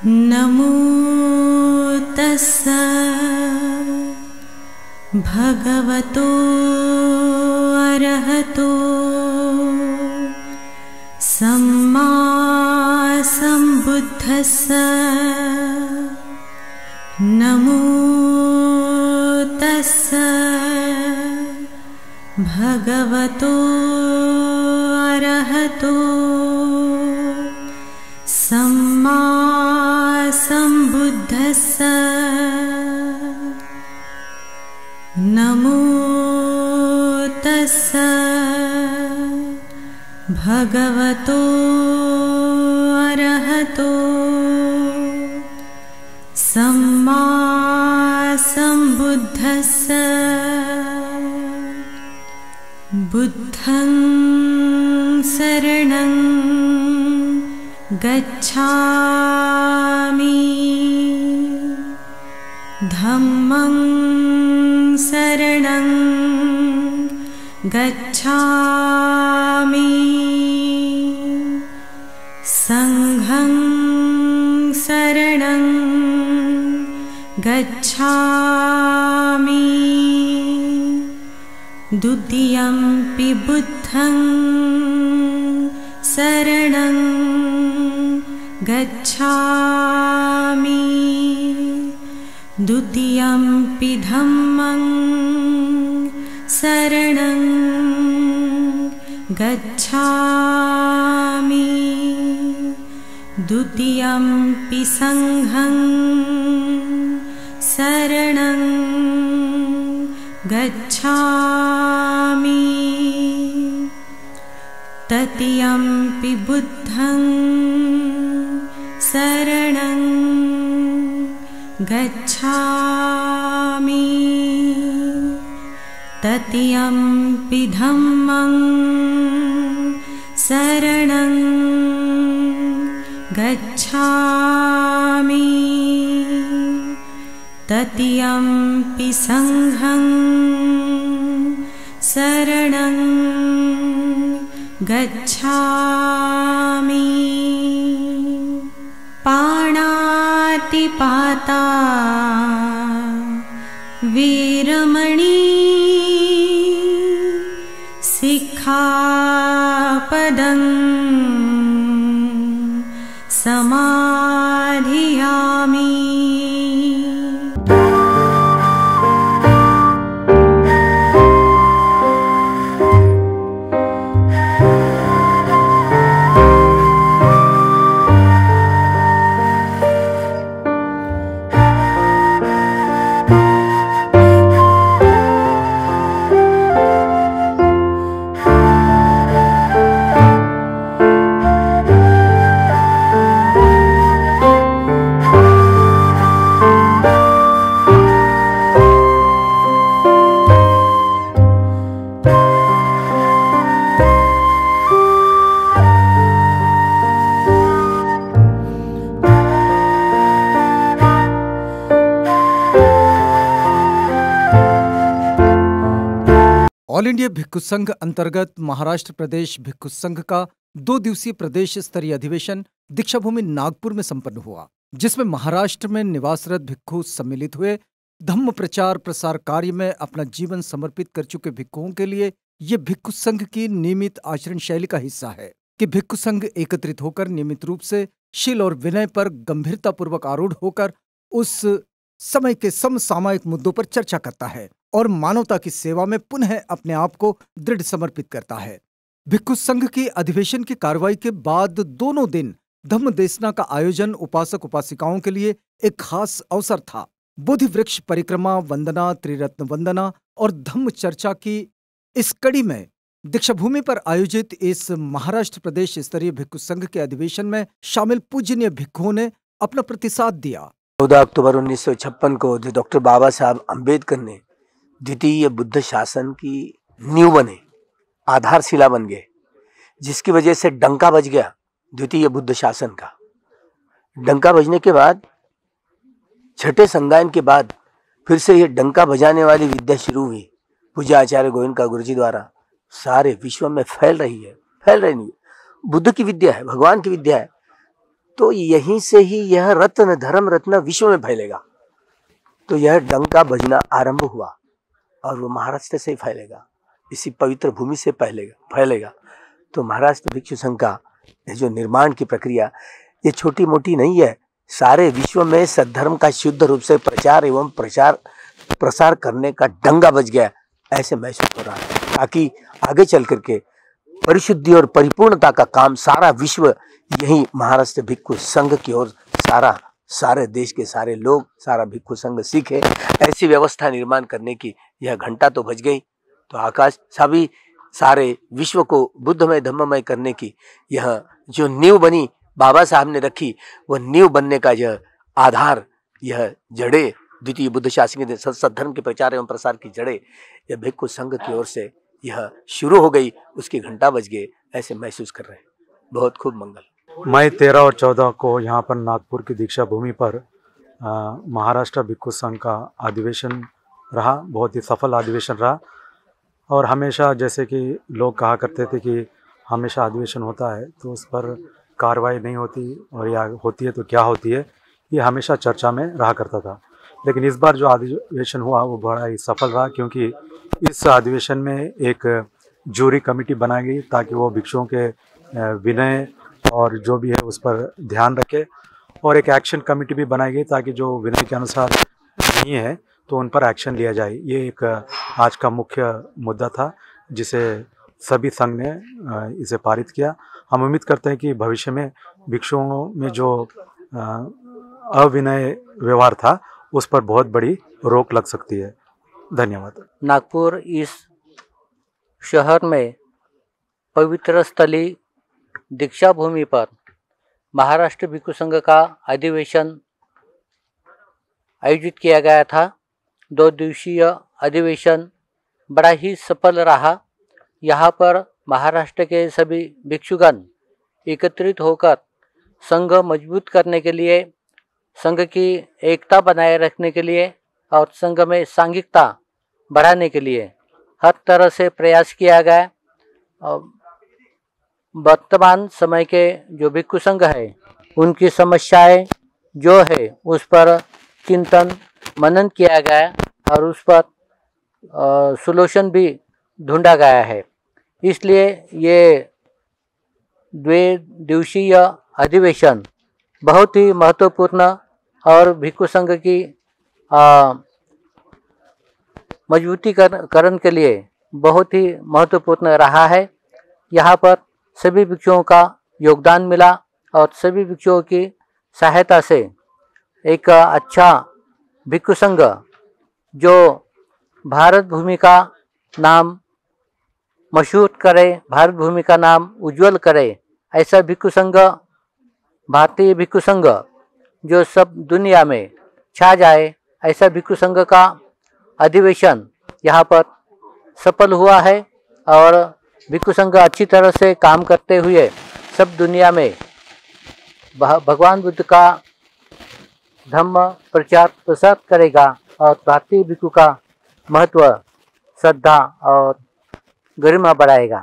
नमो तस्स भगवतो अरहतो सम्मा सम्बुद्धस्स। नमो तस्स भगवतो अरहतो सम्मा सम्बुद्धस्स। नमो तस्स भगवतो अरहतो सम्मा सम्बुद्धस्स। बुद्धं शरणं गच्छामि, धम्मं शरणं गच्छामि, संघं शरणं गच्छामि, द्वितीयंपि बुद्धं शरणं गच्छामि, द्वितीयंपि धम्मं शरणं गच्छामि, द्वितीयंपि संघं शरणं गच्छामि, तृतीयंपि बुद्धं शरणं गच्छामि, तृतीयंपि धम्मं शरणं गच्छामि, तृतीयंपि संघं शरणं गच्छामि। पाणातिपाता वीरमणि, सिक्खापदं समाधियामि। ऑल इंडिया भिक्षु संघ अंतर्गत महाराष्ट्र प्रदेश भिक्षु संघ का 2 दिवसीय प्रदेश स्तरीय अधिवेशन दीक्षाभूमि नागपुर में संपन्न हुआ, जिसमें महाराष्ट्र में निवासरत भिक्षु सम्मिलित हुए। धम्म प्रचार प्रसार कार्य में अपना जीवन समर्पित कर चुके भिक्षुओं के लिए ये भिक्षु संघ की नियमित आचरण शैली का हिस्सा है कि भिक्षु संघ एकत्रित होकर नियमित रूप से शील और विनय पर गंभीरतापूर्वक आरूढ़ होकर उस समय के समसामयिक मुद्दों पर चर्चा करता है और मानवता की सेवा में पुनः अपने आप को दृढ़ समर्पित करता है। भिक्षु संघ की अधिवेशन की कार्रवाई के बाद दोनों दिन धम्म देशना का आयोजन उपासक उपासिकाओं के लिए एक खास अवसर था। बोधि वृक्ष परिक्रमा, वंदना, त्रिरत्न वंदना और धम्म चर्चा की इस कड़ी में दीक्षाभूमि पर आयोजित इस महाराष्ट्र प्रदेश स्तरीय भिक्षु संघ के अधिवेशन में शामिल पूजनीय भिक्षुओं ने अपना प्रतिसाद दिया। 14 अक्टूबर 1956 को डॉक्टर बाबा साहब अम्बेडकर ने द्वितीय बुद्ध शासन की नींव बने, आधारशिला बन गए, जिसकी वजह से डंका बज गया द्वितीय बुद्ध शासन का। डंका बजने के बाद छठे संगायन के बाद फिर से ये डंका बजाने वाली विद्या शुरू हुई पूज्य आचार्य गोविंद गुरु जी द्वारा, सारे विश्व में फैल रही है। बुद्ध की विद्या है, भगवान की विद्या है। तो यहीं से ही यह रत्न धर्म रत्न विश्व में फैलेगा। तो यह डंका बजना आरंभ हुआ और वो महाराष्ट्र से ही फैलेगा, इसी पवित्र भूमि से फैलेगा। तो महाराष्ट्र भिक्षु संघ का ये जो निर्माण की प्रक्रिया, ये छोटी मोटी नहीं है। सारे विश्व में सद्धर्म का शुद्ध रूप से प्रचार एवं प्रसार करने का डंगा बज गया, ऐसे महसूस हो रहा है। ताकि आगे चल करके परिशुद्धि और परिपूर्णता का काम सारा विश्व यही महाराष्ट्र भिक्षु संघ की ओर सारे देश के सारे लोग, सारा भिक्षु संघ सीखे। ऐसी व्यवस्था निर्माण करने की यह घंटा तो बज गई। तो आकाश सभी सारे विश्व को बुद्धमय धम्ममय करने की यह जो नींव बनी बाबा साहब ने रखी, वह नींव बनने का यह आधार, यह जड़े द्वितीय बुद्ध शासन के सद्धर्म के प्रचार एवं प्रसार की जड़े यह भिक्षु संघ की ओर से यह शुरू हो गई, उसकी घंटा बज गए, ऐसे महसूस कर रहे हैं। बहुत खूब मंगल। मई 13 और 14 को यहाँ पर नागपुर की दीक्षा भूमि पर महाराष्ट्र भिक्षु संघ का अधिवेशन रहा। बहुत ही सफल अधिवेशन रहा। और हमेशा जैसे कि लोग कहा करते थे कि हमेशा अधिवेशन होता है तो उस पर कार्रवाई नहीं होती, और या होती है तो क्या होती है, ये हमेशा चर्चा में रहा करता था। लेकिन इस बार जो अधिवेशन हुआ वो बड़ा ही सफल रहा, क्योंकि इस अधिवेशन में एक जूरी कमेटी बनाई गई ताकि वो भिक्षुओं के विनय और जो भी है उस पर ध्यान रखे, और एक एक्शन कमेटी भी बनाई गई ताकि जो विनय के अनुसार नहीं है तो उन पर एक्शन लिया जाए। ये एक आज का मुख्य मुद्दा था जिसे सभी संघ ने इसे पारित किया। हम उम्मीद करते हैं कि भविष्य में भिक्षुओं में जो अविनय व्यवहार था उस पर बहुत बड़ी रोक लग सकती है। धन्यवाद। नागपुर इस शहर में पवित्र स्थली दीक्षा भूमि पर महाराष्ट्र भिक्षु संघ का अधिवेशन आयोजित किया गया था। 2 दिवसीय अधिवेशन बड़ा ही सफल रहा। यहाँ पर महाराष्ट्र के सभी भिक्षुगण एकत्रित होकर संघ मजबूत करने के लिए, संघ की एकता बनाए रखने के लिए और संघ में सांघिकता बढ़ाने के लिए हर तरह से प्रयास किया गया। वर्तमान समय के जो भिक्षु संघ है उनकी समस्याएं जो है उस पर चिंतन मनन किया गया और उस पर सॉल्यूशन भी ढूंढा गया है। इसलिए ये 2 दिवसीय अधिवेशन बहुत ही महत्वपूर्ण और भिक्षु संघ की मजबूतीकरण के लिए बहुत ही महत्वपूर्ण रहा है। यहाँ पर सभी भिक्षुओं का योगदान मिला और सभी भिक्षुओं की सहायता से एक अच्छा भिक्षु संघ जो भारत भूमि का नाम मशहूर करे, भारत भूमि का नाम उज्जवल करे, ऐसा भिक्षु संघ, भारतीय भिक्षु संघ जो सब दुनिया में छा जाए, ऐसा भिक्षु संघ का अधिवेशन यहाँ पर सफल हुआ है। और भिक्षु संघ अच्छी तरह से काम करते हुए सब दुनिया में भगवान बुद्ध का धम्म प्रचार प्रसार करेगा और भारतीय भिक्षु का महत्व, श्रद्धा और गरिमा बढ़ाएगा।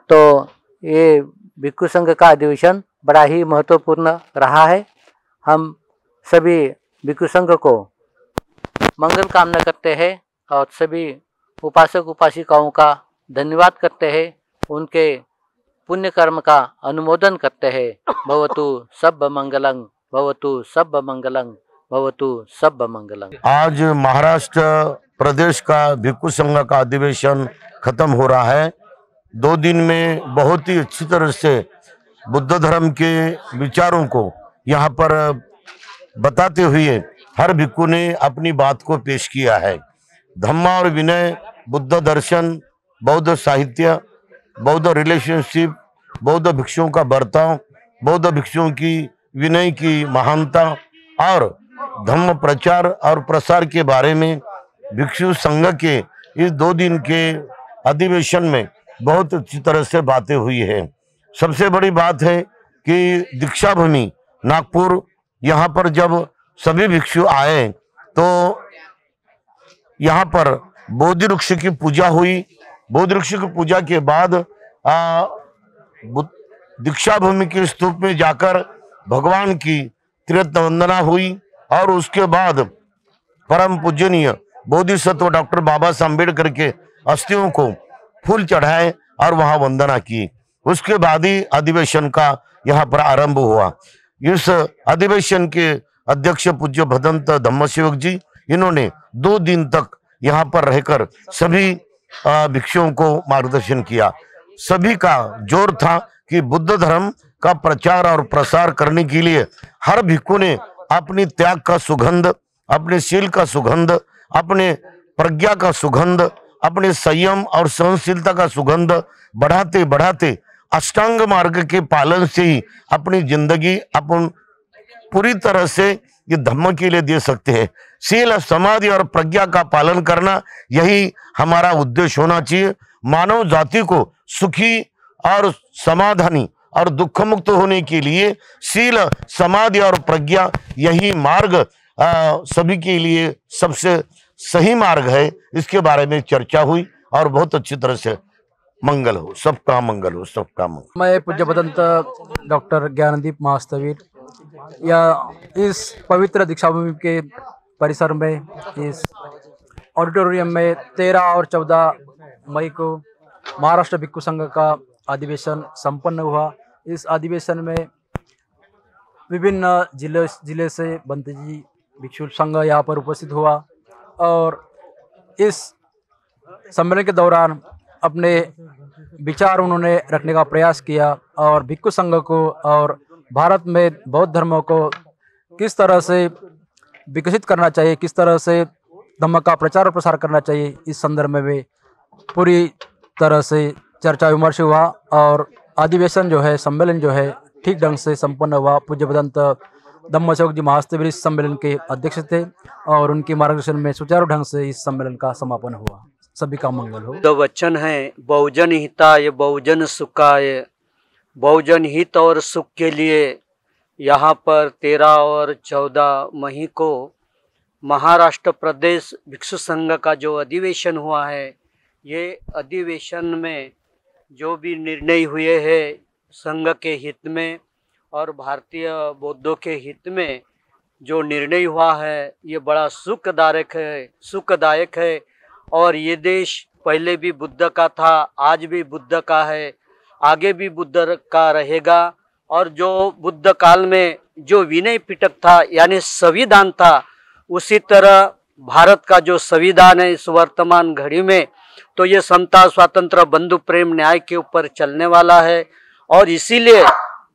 तो ये भिक्षु संघ का अधिवेशन बड़ा ही महत्वपूर्ण रहा है। हम सभी भिक्षु संघ को मंगल कामना करते हैं और सभी उपासक उपासिकाओं का धन्यवाद करते हैं, उनके पुण्य कर्म का अनुमोदन करते हैं। भवतु सब मंगलं, भवतु सब मंगलं, भवतु सब मंगलं। आज महाराष्ट्र प्रदेश का भिक्षु संघ का अधिवेशन खत्म हो रहा है। 2 दिन में बहुत ही अच्छी तरह से बुद्ध धर्म के विचारों को यहाँ पर बताते हुए हर भिक्षु ने अपनी बात को पेश किया है। धम्म और विनय, बुद्ध दर्शन, बौद्ध साहित्य, बौद्ध रिलेशनशिप, बौद्ध भिक्षुओं का बर्ताव, बौद्ध भिक्षुओं की विनय की महानता और धम्म प्रचार और प्रसार के बारे में भिक्षु संघ के इस 2 दिन के अधिवेशन में बहुत अच्छी तरह से बातें हुई है। सबसे बड़ी बात है कि दीक्षा भूमि नागपुर, यहाँ पर जब सभी भिक्षु आए तो यहाँ पर बोधि वृक्ष की पूजा हुई। बोधि वृक्ष की पूजा के बाद दीक्षा भूमि के स्तूप में जाकर भगवान की त्रिरत्न वंदना हुई और उसके बाद परम पूजनीय बोधिसत्व डॉक्टर बाबा साहब अम्बेडकर के अस्थियों को फूल चढ़ाए और वहां वंदना की। उसके बाद ही अधिवेशन का यहाँ पर आरंभ हुआ। इस अधिवेशन के अध्यक्ष पूज्य भदंत धम्मसेवक जी, इन्होंने 2 दिन तक यहाँ पर रहकर सभी भिक्षुओं को मार्गदर्शन किया। सभी का जोर था कि बुद्ध धर्म का प्रचार और प्रसार करने के लिए हर भिक्षु ने अपनी त्याग का सुगंध, अपने शील का सुगंध, अपने प्रज्ञा का सुगंध, अपने संयम और सहनशीलता का सुगंध बढ़ाते बढ़ाते अष्टांग मार्ग के पालन से ही अपनी जिंदगी अपन पूरी तरह से ये धम्म के लिए दे सकते हैं। शील, समाधि और प्रज्ञा का पालन करना, यही हमारा उद्देश्य होना चाहिए। मानव जाति को सुखी और समाधानी और दुख मुक्त होने के लिए शील, समाधि और प्रज्ञा, यही मार्ग सभी के लिए सबसे सही मार्ग है। इसके बारे में चर्चा हुई और बहुत अच्छी तरह से मंगल हो, सबका मंगल हो, सबका मंगल। मैं पूज्य भदंत डॉक्टर ज्ञानदीप महास्तवीर या इस पवित्र दीक्षा भूमि के परिसर में, इस ऑडिटोरियम में 13 और 14 मई को महाराष्ट्र भिक्षु संघ का अधिवेशन संपन्न हुआ। इस अधिवेशन में विभिन्न जिले से बंतजी भिक्षु संघ यहाँ पर उपस्थित हुआ और इस सम्मेलन के दौरान अपने विचार उन्होंने रखने का प्रयास किया और भिक्षु संघ को और भारत में बौद्ध धर्मों को किस तरह से विकसित करना चाहिए, किस तरह से धम्म का प्रचार और प्रसार करना चाहिए, इस संदर्भ में पूरी तरह से चर्चा विमर्श हुआ और अधिवेशन जो है, सम्मेलन जो है, ठीक ढंग से संपन्न हुआ। पूज्य भदंत धम्मसेवक जी महास्तवीर इस सम्मेलन के अध्यक्ष थे और उनके मार्गदर्शन में सुचारू ढंग से इस सम्मेलन का समापन हुआ। सभी का मंगल हो। तो वचन है, बहुजन हिताय बहुजन सुखाय, बहुजन हित और सुख के लिए यहाँ पर 13 और 14 मई को महाराष्ट्र प्रदेश भिक्षु संघ का जो अधिवेशन हुआ है, ये अधिवेशन में जो भी निर्णय हुए हैं संघ के हित में और भारतीय बौद्धों के हित में जो निर्णय हुआ है, ये बड़ा सुखदायक है। और ये देश पहले भी बुद्ध का था, आज भी बुद्ध का है, आगे भी बुद्ध का रहेगा। और जो बुद्ध काल में जो विनय पिटक था यानी संविधान था, उसी तरह भारत का जो संविधान है इस वर्तमान घड़ी में, तो ये समता, स्वातंत्र, बंधु प्रेम, न्याय के ऊपर चलने वाला है। और इसीलिए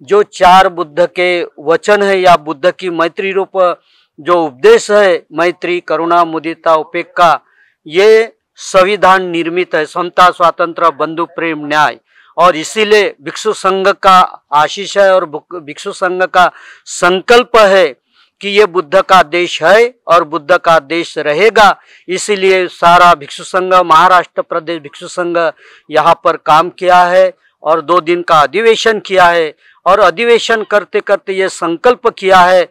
जो 4 बुद्ध के वचन है या बुद्ध की मैत्री रूप जो उपदेश है, मैत्री, करुणा, मुदिता, उपेक्षा, ये संविधान निर्मित है, समता, स्वातंत्र, बंधु प्रेम, न्याय। और इसीलिए भिक्षु संघ का आशीष है और भिक्षु संघ का संकल्प है कि ये बुद्ध का देश है और बुद्ध का देश रहेगा। इसीलिए सारा भिक्षु संघ, महाराष्ट्र प्रदेश भिक्षु संघ यहाँ पर काम किया है और 2 दिन का अधिवेशन किया है। और अधिवेशन करते करते ये संकल्प किया है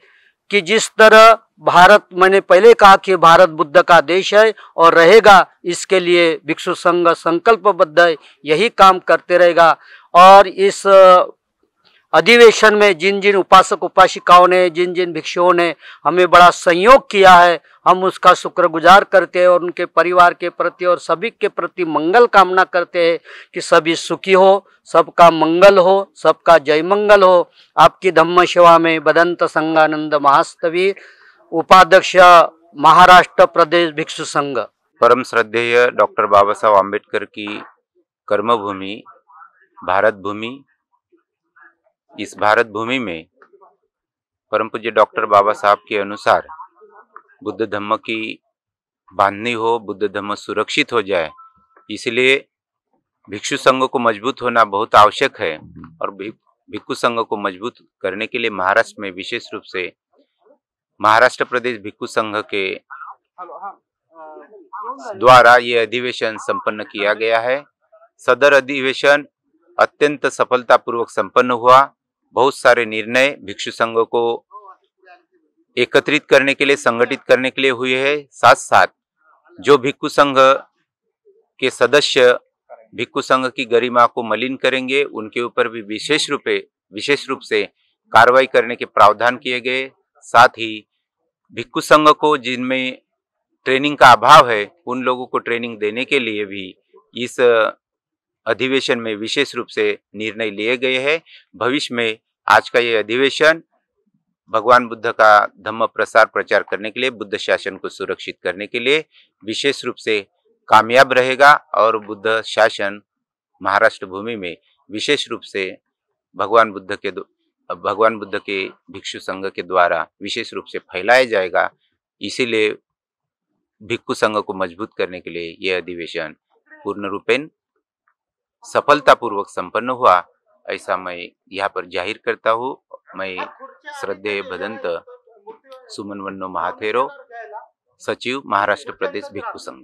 कि जिस तरह भारत, मैंने पहले कहा कि भारत बुद्ध का देश है और रहेगा, इसके लिए भिक्षु संघ संकल्पबद्ध है, यही काम करते रहेगा। और इस अधिवेशन में जिन जिन उपासक उपासिकाओं ने, जिन जिन भिक्षुओं ने हमें बड़ा सहयोग किया है, हम उसका शुक्रगुजार करते हैं और उनके परिवार के प्रति और सभी के प्रति मंगल कामना करते हैं कि सभी सुखी हो, सबका मंगल हो, सबका जय मंगल हो। आपकी धम्म सेवा में भदंत संघानंद महास्तवीर, उपाध्यक्ष महाराष्ट्र प्रदेश भिक्षु संघ। परम श्रद्धेय डॉक्टर बाबा साहब आम्बेडकर की कर्मभूमि भारत भूमि, इस भारत भूमि में परम पूज्य डॉक्टर बाबा साहब के अनुसार बुद्ध धम्म की बांधनी हो, बुद्ध धम्म सुरक्षित हो जाए, इसलिए भिक्षु संघ को मजबूत होना बहुत आवश्यक है। और भिक्षु संघ को मजबूत करने के लिए महाराष्ट्र में विशेष रूप से महाराष्ट्र प्रदेश भिक्षु संघ के द्वारा ये अधिवेशन संपन्न किया गया है। सदर अधिवेशन अत्यंत सफलतापूर्वक संपन्न हुआ। बहुत सारे निर्णय भिक्षु संघ को एकत्रित करने के लिए, संगठित करने के लिए हुए हैं। साथ साथ जो भिक्षु संघ के सदस्य भिक्षु संघ की गरिमा को मलिन करेंगे, उनके ऊपर भी विशेष रूप से कार्रवाई करने के प्रावधान किए गए। साथ ही भिक्षु संघ को जिनमें ट्रेनिंग का अभाव है उन लोगों को ट्रेनिंग देने के लिए भी इस अधिवेशन में विशेष रूप से निर्णय लिए गए हैं। भविष्य में आज का ये अधिवेशन भगवान बुद्ध का धम्म प्रसार प्रचार करने के लिए, बुद्ध शासन को सुरक्षित करने के लिए विशेष रूप से कामयाब रहेगा और बुद्ध शासन महाराष्ट्र भूमि में विशेष रूप से भगवान बुद्ध के भिक्षु संघ के द्वारा विशेष रूप से फैलाया जाएगा। इसीलिए भिक्षु संघ को मजबूत करने के लिए यह अधिवेशन पूर्ण रूपेण सफलतापूर्वक संपन्न हुआ, ऐसा मैं यहाँ पर जाहिर करता हूँ। मैं श्रद्धेय भदंत सुमन वन्नो महाथेरो, सचिव महाराष्ट्र प्रदेश भिक्षु संघ।